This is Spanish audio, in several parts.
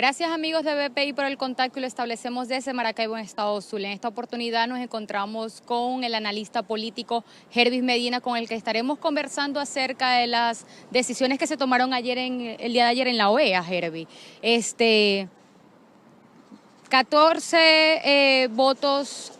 Gracias amigos de BPI por el contacto y lo establecemos desde Maracaibo en Estado Zulia. En esta oportunidad nos encontramos con el analista político Hervis Medina, con el que estaremos conversando acerca de las decisiones que se tomaron el día de ayer en la OEA, Hervis. 19 votos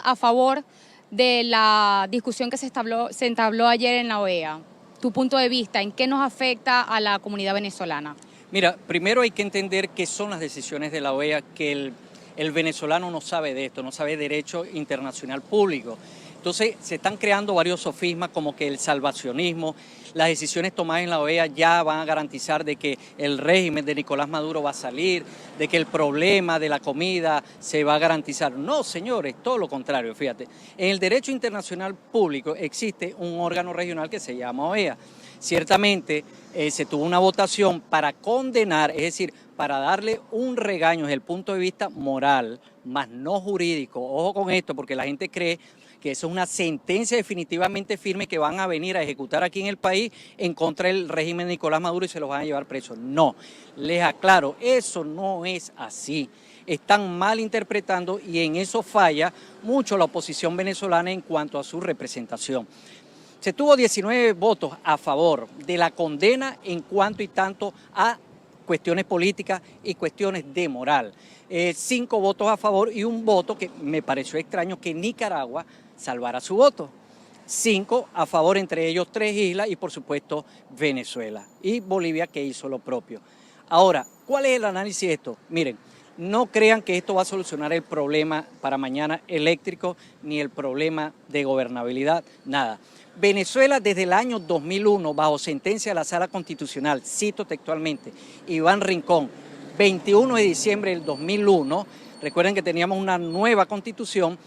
a favor de la discusión que se entabló ayer en la OEA. Tu punto de vista, ¿en qué nos afecta a la comunidad venezolana? Mira, primero hay que entender qué son las decisiones de la OEA, que el venezolano no sabe de esto, no sabe derecho internacional público. Entonces se están creando varios sofismas como que el salvacionismo, las decisiones tomadas en la OEA ya van a garantizar de que el régimen de Nicolás Maduro va a salir, de que el problema de la comida se va a garantizar. No, señores, todo lo contrario, fíjate. En el derecho internacional público existe un órgano regional que se llama OEA. Ciertamente se tuvo una votación para condenar, es decir, para darle un regaño desde el punto de vista moral, más no jurídico. Ojo con esto, porque la gente cree que eso es una sentencia definitivamente firme que van a venir a ejecutar aquí en el país en contra del régimen de Nicolás Maduro y se los van a llevar presos. No, les aclaro, eso no es así. Están mal interpretando y en eso falla mucho la oposición venezolana en cuanto a su representación. Se tuvo 19 votos a favor de la condena en cuanto y tanto a cuestiones políticas y cuestiones de moral. 5 votos a favor y un voto que me pareció extraño que Nicaragua salvara su voto. 5 a favor, entre ellos 3 islas y por supuesto Venezuela y Bolivia, que hizo lo propio. Ahora, ¿cuál es el análisis de esto? Miren, no crean que esto va a solucionar el problema para mañana eléctrico ni el problema de gobernabilidad, nada. Venezuela desde el año 2001, bajo sentencia de la Sala Constitucional, cito textualmente, Iván Rincón, 21 de diciembre del 2001, recuerden que teníamos una nueva constitución,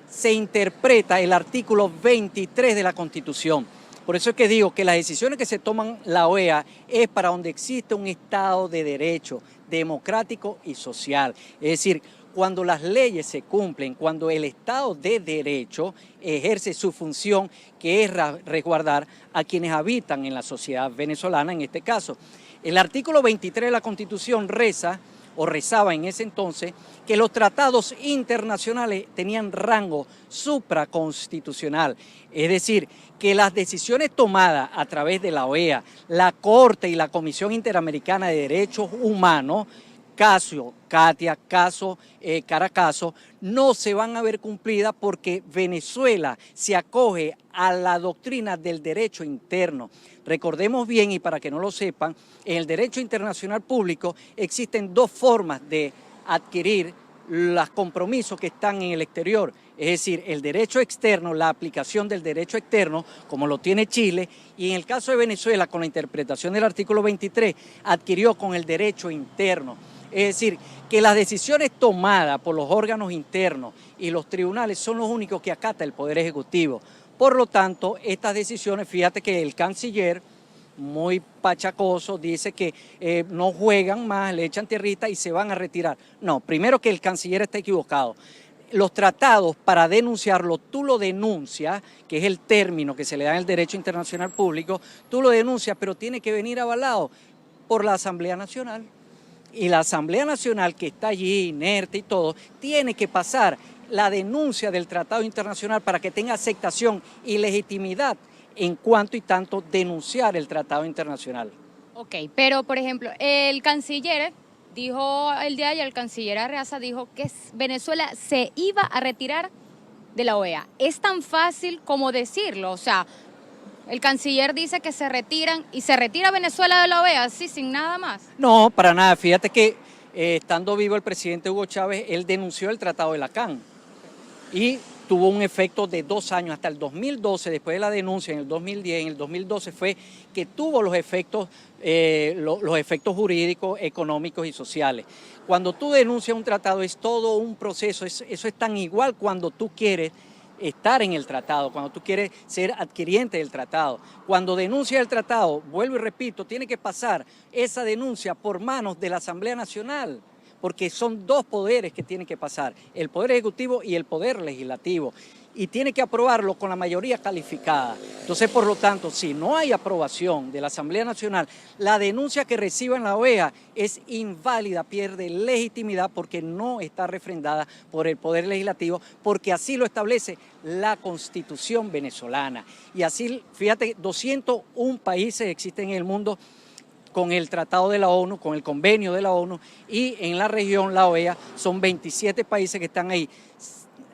se interpreta el artículo 23 de la Constitución. Por eso es que digo que las decisiones que se toman la OEA es para donde existe un Estado de derecho, democrático y social. Es decir, cuando las leyes se cumplen, cuando el Estado de Derecho ejerce su función, que es resguardar a quienes habitan en la sociedad venezolana, en este caso. El artículo 23 de la Constitución rezaba en ese entonces, que los tratados internacionales tenían rango supraconstitucional, es decir, que las decisiones tomadas a través de la OEA, la Corte y la Comisión Interamericana de Derechos Humanos, caso Katia, caso Caracazo, no se van a ver cumplidas porque Venezuela se acoge a la doctrina del derecho interno. Recordemos bien, y para que no lo sepan, en el derecho internacional público existen 2 formas de adquirir los compromisos que están en el exterior, es decir, el derecho externo, la aplicación del derecho externo, como lo tiene Chile, y en el caso de Venezuela, con la interpretación del artículo 23, adquirió con el derecho interno. Es decir, que las decisiones tomadas por los órganos internos y los tribunales son los únicos que acata el Poder Ejecutivo. Por lo tanto, estas decisiones, fíjate que el canciller, muy pachacoso, dice que no juegan más, le echan tierrita y se van a retirar. No, primero que el canciller está equivocado. Los tratados, para denunciarlo, tú lo denuncias, que es el término que se le da en el derecho internacional público, tú lo denuncias, pero tiene que venir avalado por la Asamblea Nacional. Y la Asamblea Nacional, que está allí, inerte y todo, tiene que pasar la denuncia del Tratado Internacional para que tenga aceptación y legitimidad en cuanto y tanto denunciar el Tratado Internacional. Ok, pero por ejemplo, el canciller dijo el día de ayer, el canciller Arreaza dijo que Venezuela se iba a retirar de la OEA. ¿Es tan fácil como decirlo? O sea, el canciller dice que se retiran y se retira Venezuela de la OEA, así sin nada más. No, para nada. Fíjate que estando vivo el presidente Hugo Chávez, él denunció el Tratado de Lacan y tuvo un efecto de 2 años, hasta el 2012, después de la denuncia en el 2010, en el 2012 fue que tuvo los efectos jurídicos, económicos y sociales. Cuando tú denuncias un tratado es todo un proceso, eso es tan igual cuando tú quieres estar en el tratado, cuando tú quieres ser adquiriente del tratado. Cuando denuncias el tratado, vuelvo y repito, tiene que pasar esa denuncia por manos de la Asamblea Nacional, porque son dos poderes que tienen que pasar, el Poder Ejecutivo y el Poder Legislativo, y tiene que aprobarlo con la mayoría calificada. Entonces, por lo tanto, si no hay aprobación de la Asamblea Nacional, la denuncia que reciba en la OEA es inválida, pierde legitimidad porque no está refrendada por el Poder Legislativo, porque así lo establece la Constitución venezolana. Y así, fíjate, 201 países existen en el mundo con el Tratado de la ONU, con el Convenio de la ONU, y en la región, la OEA, son 27 países que están ahí.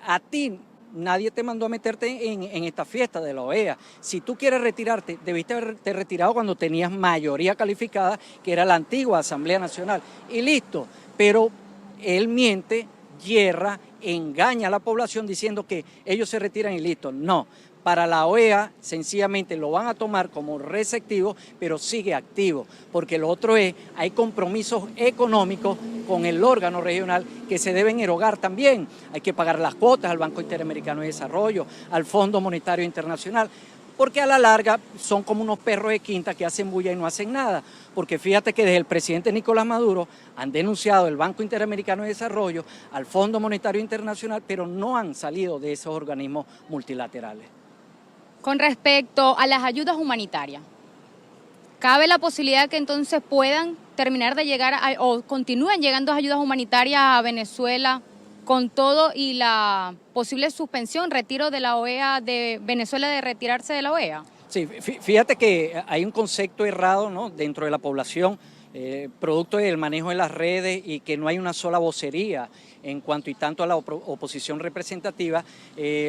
A ti nadie te mandó a meterte en esta fiesta de la OEA. Si tú quieres retirarte, debiste haberte retirado cuando tenías mayoría calificada, que era la antigua Asamblea Nacional, y listo. Pero él miente, yerra, engaña a la población diciendo que ellos se retiran y listo. No. Para la OEA, sencillamente lo van a tomar como receptivo, pero sigue activo, porque lo otro es, hay compromisos económicos con el órgano regional que se deben erogar también. Hay que pagar las cuotas al Banco Interamericano de Desarrollo, al Fondo Monetario Internacional, porque a la larga son como unos perros de quinta que hacen bulla y no hacen nada. Porque fíjate que desde el presidente Nicolás Maduro han denunciado el Banco Interamericano de Desarrollo, al Fondo Monetario Internacional, pero no han salido de esos organismos multilaterales. Con respecto a las ayudas humanitarias, ¿cabe la posibilidad que entonces puedan terminar de llegar o continúen llegando ayudas humanitarias a Venezuela con todo y la posible suspensión, retiro de la OEA, de Venezuela de retirarse de la OEA? Sí, fíjate que hay un concepto errado, ¿no?, dentro de la población, producto del manejo de las redes y que no hay una sola vocería en cuanto y tanto a la oposición representativa,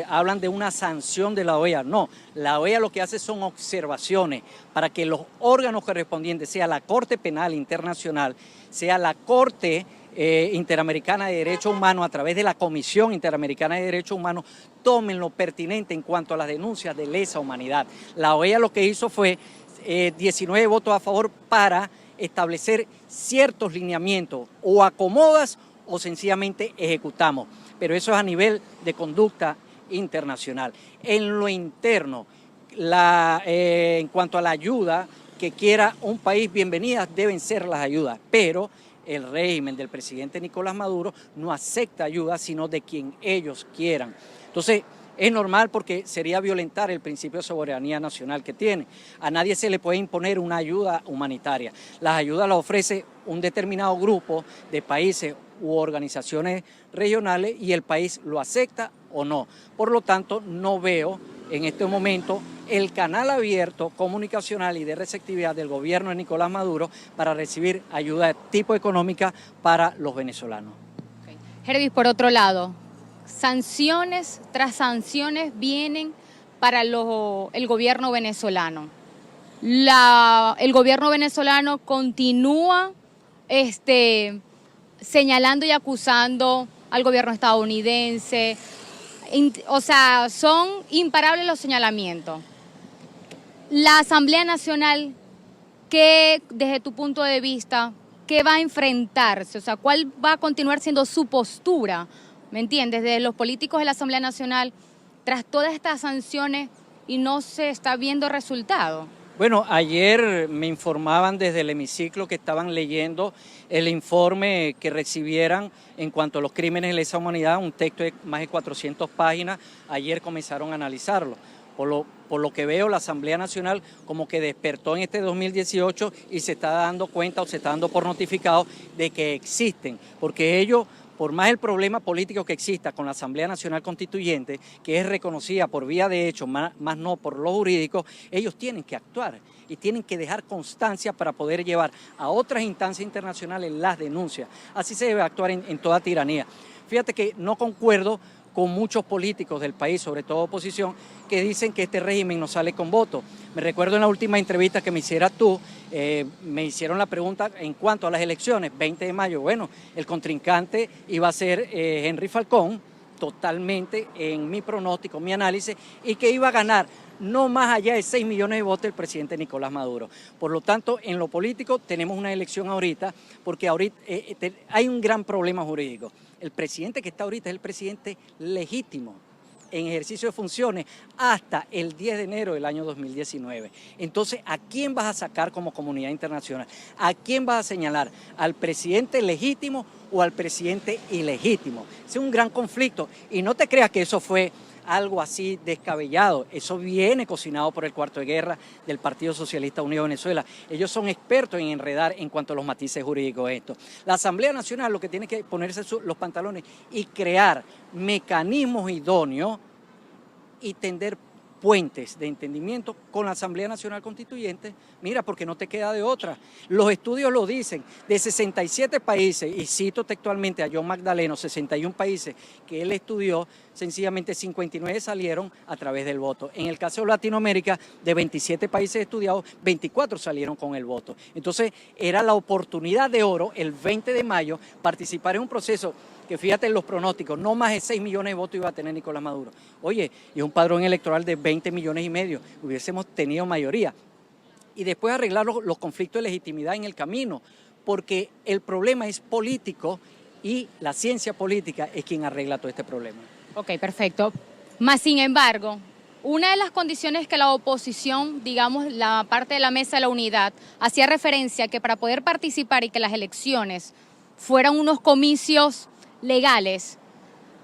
hablan de una sanción de la OEA. No, la OEA lo que hace son observaciones para que los órganos correspondientes, sea la Corte Penal Internacional, sea la Corte Interamericana de Derechos Humanos, a través de la Comisión Interamericana de Derechos Humanos, tomen lo pertinente en cuanto a las denuncias de lesa humanidad. La OEA lo que hizo fue 19 votos a favor para establecer ciertos lineamientos, o acomodas o sencillamente ejecutamos, pero eso es a nivel de conducta internacional. En lo interno, en cuanto a la ayuda que quiera un país, bienvenidas deben ser las ayudas, pero el régimen del presidente Nicolás Maduro no acepta ayuda sino de quien ellos quieran. Entonces, es normal porque sería violentar el principio de soberanía nacional que tiene. A nadie se le puede imponer una ayuda humanitaria. Las ayudas las ofrece un determinado grupo de países u organizaciones regionales y el país lo acepta o no. Por lo tanto, no veo en este momento el canal abierto comunicacional y de receptividad del gobierno de Nicolás Maduro para recibir ayuda de tipo económica para los venezolanos. Hervis, por otro lado, sanciones tras sanciones vienen para el gobierno venezolano. El gobierno venezolano continúa señalando y acusando al gobierno estadounidense. O sea, son imparables los señalamientos. La Asamblea Nacional, ¿qué, desde tu punto de vista, qué va a enfrentarse? O sea, ¿cuál va a continuar siendo su postura? ¿Me entiendes? De los políticos de la Asamblea Nacional, tras todas estas sanciones y no se está viendo resultado. Bueno, ayer me informaban desde el hemiciclo que estaban leyendo el informe que recibieran en cuanto a los crímenes de lesa humanidad, un texto de más de 400 páginas, ayer comenzaron a analizarlo. Por lo que veo, la Asamblea Nacional como que despertó en este 2018 y se está dando cuenta o se está dando por notificado de que existen, porque ellos, por más el problema político que exista con la Asamblea Nacional Constituyente, que es reconocida por vía de hecho, más no por lo jurídico, ellos tienen que actuar y tienen que dejar constancia para poder llevar a otras instancias internacionales las denuncias. Así se debe actuar en toda tiranía. Fíjate que no concuerdo con muchos políticos del país, sobre todo oposición, que dicen que este régimen no sale con votos. Me recuerdo en la última entrevista que me hicieras tú, me hicieron la pregunta en cuanto a las elecciones, 20 de mayo, bueno, el contrincante iba a ser Henry Falcón, totalmente en mi pronóstico, mi análisis, y que iba a ganar no más allá de 6 millones de votos el presidente Nicolás Maduro. Por lo tanto, en lo político tenemos una elección ahorita, porque ahorita hay un gran problema jurídico. El presidente que está ahorita es el presidente legítimo en ejercicio de funciones hasta el 10 de enero del año 2019. Entonces, ¿a quién vas a sacar como comunidad internacional? ¿A quién vas a señalar? ¿Al presidente legítimo o al presidente ilegítimo? Es un gran conflicto y no te creas que eso fue algo así descabellado. Eso viene cocinado por el cuarto de guerra del Partido Socialista Unido de Venezuela. Ellos son expertos en enredar en cuanto a los matices jurídicos de esto. La Asamblea Nacional lo que tiene que ponerse los pantalones y crear mecanismos idóneos y tender puentes de entendimiento con la Asamblea Nacional Constituyente, mira, porque no te queda de otra. Los estudios lo dicen, de 67 países, y cito textualmente a John Magdaleno, 61 países que él estudió, sencillamente 59 salieron a través del voto. En el caso de Latinoamérica, de 27 países estudiados, 24 salieron con el voto. Entonces, era la oportunidad de oro, el 20 de mayo, participar en un proceso que fíjate en los pronósticos, no más de 6 millones de votos iba a tener Nicolás Maduro. Oye, y un padrón electoral de 20 millones y medio, hubiésemos tenido mayoría. Y después arreglar los conflictos de legitimidad en el camino, porque el problema es político y la ciencia política es quien arregla todo este problema. Ok, perfecto. Más sin embargo, una de las condiciones que la oposición, digamos, la parte de la mesa de la unidad, hacía referencia a que para poder participar y que las elecciones fueran unos comicios legales,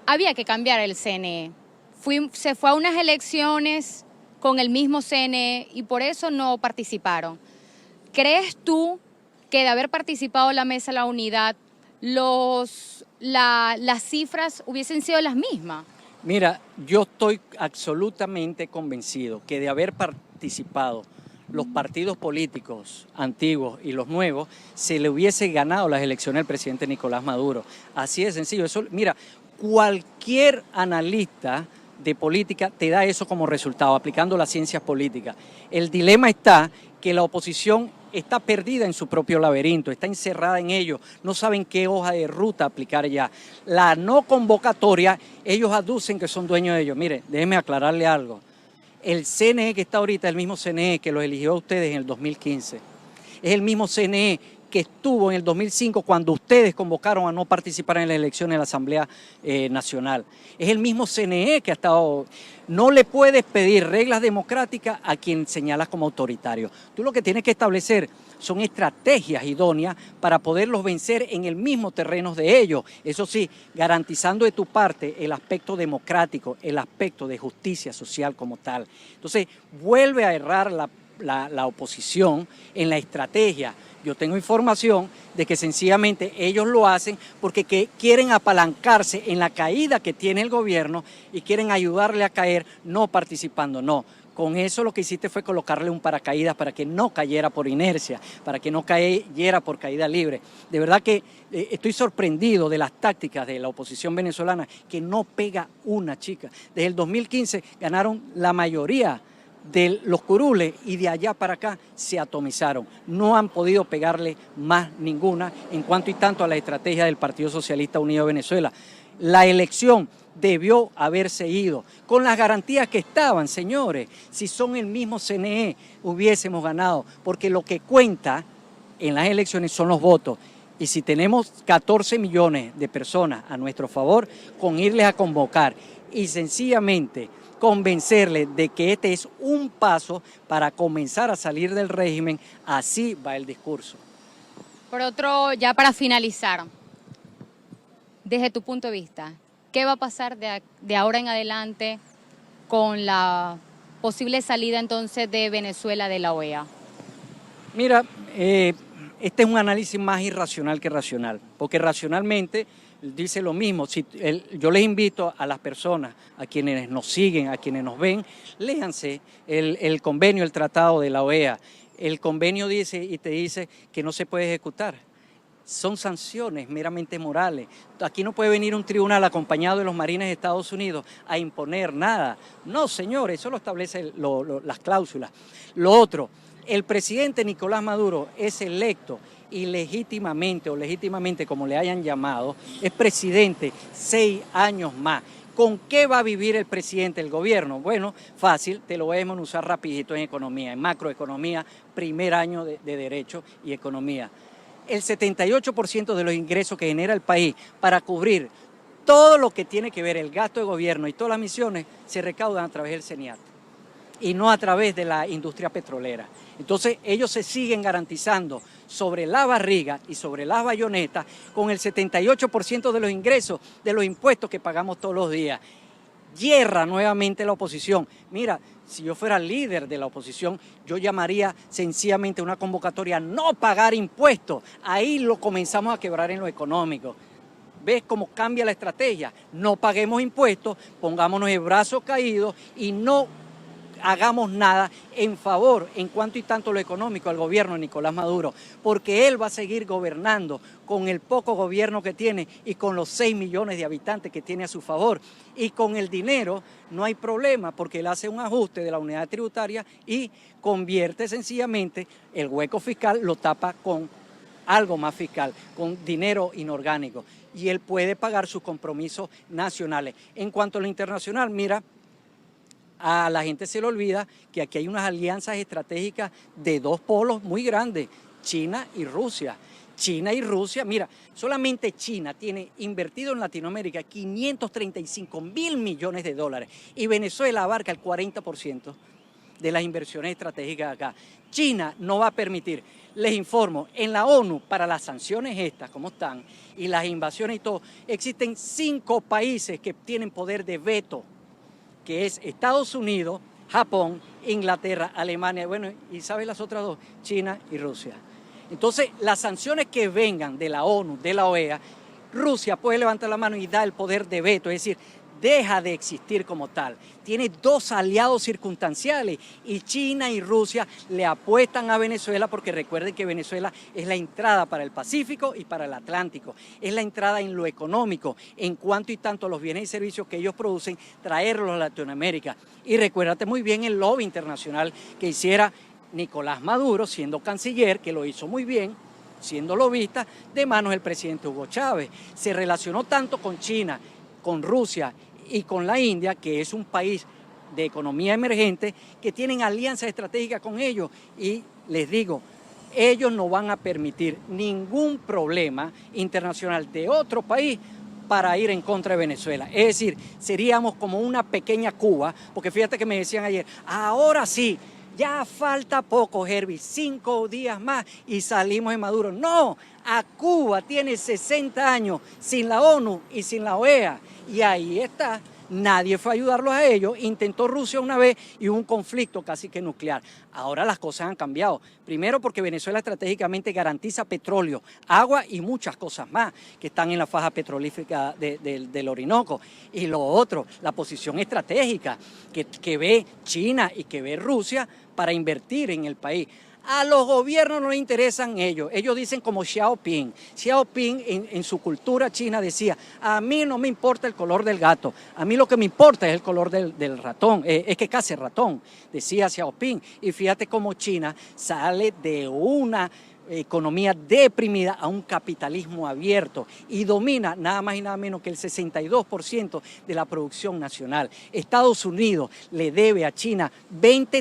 había que cambiar el CNE. Se fue a unas elecciones con el mismo CNE y por eso no participaron. ¿Crees tú que de haber participado en la mesa de la unidad, las cifras hubiesen sido las mismas? Mira, yo estoy absolutamente convencido que de haber participado los partidos políticos antiguos y los nuevos, se le hubiese ganado las elecciones al presidente Nicolás Maduro. Así de sencillo. Eso, mira, cualquier analista de política te da eso como resultado, aplicando las ciencias políticas. El dilema está que la oposición está perdida en su propio laberinto, está encerrada en ello, no saben qué hoja de ruta aplicar ya. La no convocatoria, ellos aducen que son dueños de ellos. Mire, déjenme aclararle algo. El CNE que está ahorita es el mismo CNE que los eligió a ustedes en el 2015. Es el mismo CNE que estuvo en el 2005 cuando ustedes convocaron a no participar en las elecciones de la Asamblea Nacional. Es el mismo CNE que ha estado... No le puedes pedir reglas democráticas a quien señalas como autoritario. Tú lo que tienes que establecer son estrategias idóneas para poderlos vencer en el mismo terreno de ellos. Eso sí, garantizando de tu parte el aspecto democrático, el aspecto de justicia social como tal. Entonces, vuelve a errar la oposición en la estrategia. Yo tengo información de que sencillamente ellos lo hacen porque quieren apalancarse en la caída que tiene el gobierno y quieren ayudarle a caer no participando, no. Con eso lo que hiciste fue colocarle un paracaídas para que no cayera por inercia, para que no cayera por caída libre. De verdad que estoy sorprendido de las tácticas de la oposición venezolana, que no pega una chica. Desde el 2015 ganaron la mayoría de los curules y de allá para acá se atomizaron. No han podido pegarle más ninguna en cuanto y tanto a la estrategia del Partido Socialista Unido de Venezuela. La elección debió haberse ido con las garantías que estaban, señores. Si son el mismo CNE, hubiésemos ganado, porque lo que cuenta en las elecciones son los votos. Y si tenemos 14 millones de personas a nuestro favor, con irles a convocar y sencillamente convencerles de que este es un paso para comenzar a salir del régimen, así va el discurso. Por otro, ya para finalizar, desde tu punto de vista, ¿qué va a pasar de ahora en adelante con la posible salida entonces de Venezuela de la OEA? Mira, este es un análisis más irracional que racional, porque racionalmente dice lo mismo. Yo les invito a las personas, a quienes nos siguen, a quienes nos ven, léanse el convenio, el tratado de la OEA. El convenio dice y te dice que no se puede ejecutar. Son sanciones meramente morales. Aquí no puede venir un tribunal acompañado de los marines de Estados Unidos a imponer nada. No, señores, eso lo establecen las cláusulas. Lo otro, el presidente Nicolás Maduro es electo ilegítimamente o legítimamente, como le hayan llamado, es presidente 6 años más. ¿Con qué va a vivir el presidente, el gobierno? Bueno, fácil, te lo voy a desmenuzar rapidito en economía, en macroeconomía, primer año de Derecho y Economía. El 78% de los ingresos que genera el país para cubrir Todo lo que tiene que ver el gasto de gobierno y todas las misiones se recaudan a través del CENIAT y no a través de la industria petrolera. Entonces ellos se siguen garantizando sobre la barriga y sobre las bayonetas con el 78% de los ingresos de los impuestos que pagamos todos los días. Hierra nuevamente la oposición. Mira, si yo fuera líder de la oposición, yo llamaría sencillamente una convocatoria a no pagar impuestos. Ahí lo comenzamos a quebrar en lo económico. ¿Ves cómo cambia la estrategia? No paguemos impuestos, pongámonos el brazo caído y no hagamos nada en favor, en cuanto y tanto lo económico, al gobierno de Nicolás Maduro, porque él va a seguir gobernando con el poco gobierno que tiene y con los 6 millones de habitantes que tiene a su favor. Y con el dinero no hay problema, porque él hace un ajuste de la unidad tributaria y convierte sencillamente el hueco fiscal, lo tapa con algo más fiscal, con dinero inorgánico. Y él puede pagar sus compromisos nacionales. En cuanto a lo internacional, mira, a la gente se le olvida que aquí hay unas alianzas estratégicas de dos polos muy grandes, China y Rusia. China y Rusia, mira, solamente China tiene invertido en Latinoamérica 535.000 millones de dólares y Venezuela abarca el 40% de las inversiones estratégicas acá. China no va a permitir, les informo, en la ONU para las sanciones estas, como están, y las invasiones y todo, existen 5 países que tienen poder de veto, que es Estados Unidos, Japón, Inglaterra, Alemania, bueno, y ¿sabes las otras dos? China y Rusia. Entonces, las sanciones que vengan de la ONU, de la OEA, Rusia puede levantar la mano y dar el poder de veto, es decir, deja de existir como tal. Tiene 2 aliados circunstanciales y China y Rusia le apuestan a Venezuela porque recuerden que Venezuela es la entrada para el Pacífico y para el Atlántico. Es la entrada en lo económico, en cuanto y tanto los bienes y servicios que ellos producen, traerlos a Latinoamérica. Y recuérdate muy bien el lobby internacional que hiciera Nicolás Maduro, siendo canciller, que lo hizo muy bien, siendo lobista, de manos del presidente Hugo Chávez. Se relacionó tanto con China, con Rusia y con la India, que es un país de economía emergente, que tienen alianzas estratégicas con ellos. Y les digo, ellos no van a permitir ningún problema internacional de otro país para ir en contra de Venezuela. Es decir, seríamos como una pequeña Cuba, porque fíjate que me decían ayer, ahora sí, ya falta poco, Herbie, 5 días más y salimos de Maduro. No, a Cuba tiene 60 años sin la ONU y sin la OEA. Y ahí está, nadie fue a ayudarlos a ellos. Intentó Rusia una vez y hubo un conflicto casi que nuclear. Ahora las cosas han cambiado. Primero porque Venezuela estratégicamente garantiza petróleo, agua y muchas cosas más que están en la faja petrolífera del Orinoco. Y lo otro, la posición estratégica que ve China y que ve Rusia para invertir en el país. A los gobiernos no les interesan ellos. Ellos dicen como Xiaoping. Xiaoping en su cultura china decía, a mí no me importa el color del gato, a mí lo que me importa es el color del ratón, es que case ratón, decía Xiaoping. Y fíjate cómo China sale de una economía deprimida a un capitalismo abierto y domina nada más y nada menos que el 62% de la producción nacional. Estados Unidos le debe a China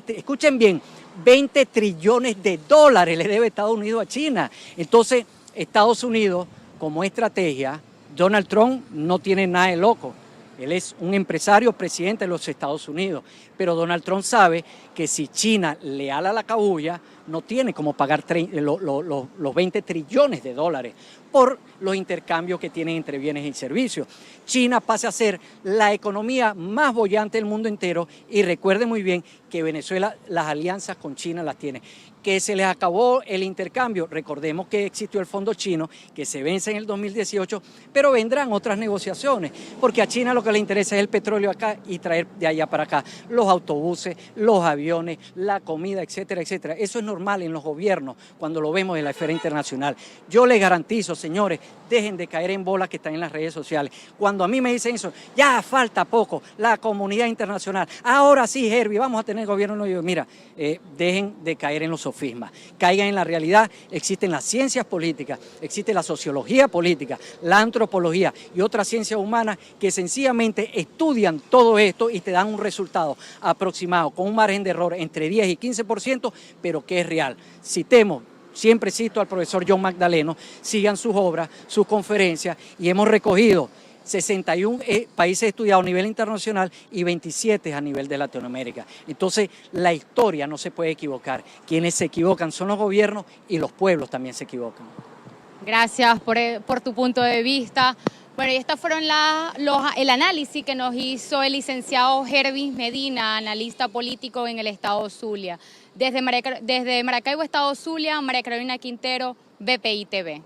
escuchen bien, 20 trillones de dólares le debe Estados Unidos a China. Entonces, Estados Unidos, como estrategia, Donald Trump no tiene nada de loco. Él es un empresario, presidente de los Estados Unidos, pero Donald Trump sabe que si China le ala la cabulla, no tiene como pagar los 20 trillones de dólares por los intercambios que tienen entre bienes y servicios. China pasa a ser la economía más boyante del mundo entero y recuerden muy bien que Venezuela las alianzas con China las tiene. Que se les acabó el intercambio, recordemos que existió el fondo chino que se vence en el 2018, pero vendrán otras negociaciones, porque a China lo que le interesa es el petróleo acá y traer de allá para acá los autobuses, los aviones, la comida, etcétera, etcétera. Eso es normal en los gobiernos cuando lo vemos en la esfera internacional. Yo les garantizo, señores, dejen de caer en bolas que están en las redes sociales. Cuando a mí me dicen eso, ya falta poco, la comunidad internacional, ahora sí, Herbie, vamos a tener gobierno. No, yo, mira, dejen de caer en los sofismas, caigan en la realidad. Existen las ciencias políticas, existe la sociología política, la antropología y otras ciencias humanas que sencillamente estudian todo esto y te dan un resultado aproximado con un margen de error entre 10 y 15%, pero que es real. Citemos, siempre cito al profesor John Magdaleno, sigan sus obras, sus conferencias y hemos recogido 61 países estudiados a nivel internacional y 27 a nivel de Latinoamérica. Entonces, la historia no se puede equivocar. Quienes se equivocan son los gobiernos y los pueblos también se equivocan. Gracias por tu punto de vista. Bueno, y estas fueron el análisis que nos hizo el licenciado Hervis Medina, analista político en el estado Zulia. Desde Maracaibo, estado Zulia, María Carolina Quintero, BPI TV.